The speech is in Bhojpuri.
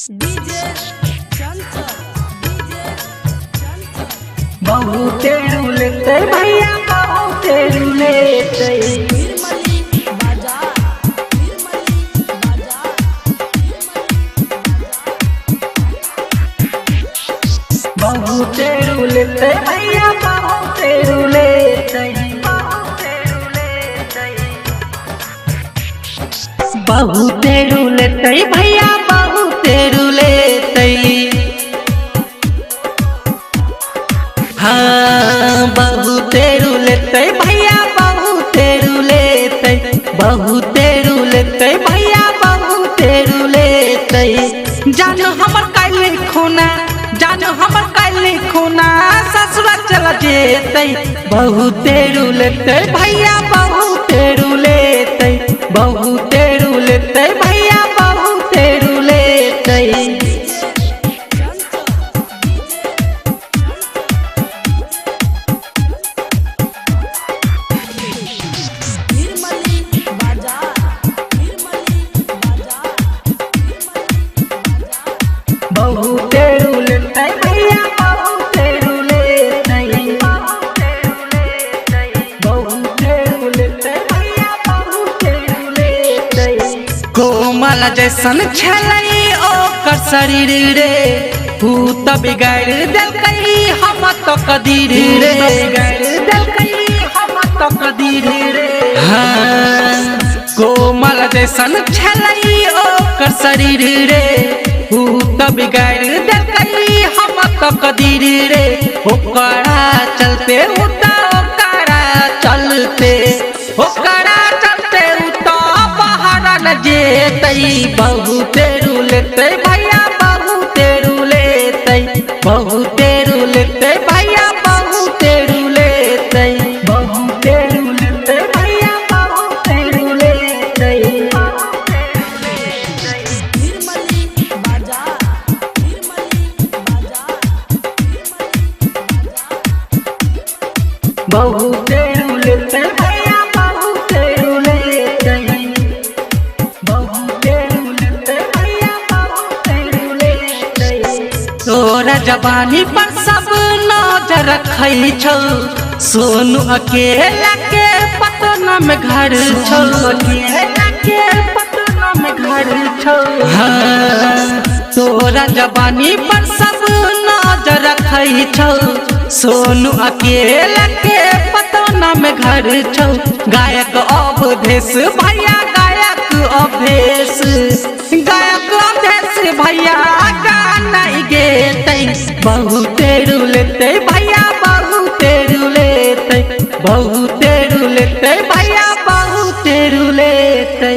डीजे चंचल बहुते रुलते भैया बहुते रुलते निर्मली बाजार बहुते रुलते भैया बहुते रुलते बहुते रुलते भैया बहुते रुलते हाँ बहुते रुलते भैया बहुते रुलते बहुते रुलते भैया बहुते रुलते जानो हमर काले खूना जानो हमर काले खूना ससुरा चला जेते बहुते रुलते भैया बहुते रुलते बहुते रुलते भैया बहुते रुलते निर्मली बाजार बहुते रुलते भैया बहुते रुलते बहुते रुलते भैया बहुते रुलते कोमल जैसन छलै ओकर शरीर रे तू त बिगाड़ देलकै हम तो कदीर रे बिगाड़ देलकै हम तो कदीर रे हाँ कोमल जैसन छलै ओकर शरीर रे तू त बिगाड़ देलकै हम तो कदीर रे ओकरा चलते उता ओकरा चलते ओकरा चलते उता बाहर न जेतै बहुते रुलते भैया बहुते रुलते बहुते रुलते भैया बहुते रुलते बहुते रुलते भैया बहुते रुलते निर्मली बाजार बहुते रुलते भैया बहुते रुलते बहुते रुलते भैया बहुते रुलते तोरा जवानी पर सब नजर रखै छौ सोनू अकेला के पटना में घर छौ अकेला के पटना में घर छौ हाँ तोरा जवानी पर सब नजर रखै छौ सोनू अकेला के पटना में घर छौ गायक अवधेश भैया गायक अवधेश भैया गाना गेतै बहुते रुलते भैया बहुते रुलते बहुते रुलते भैया बहुते रुलते।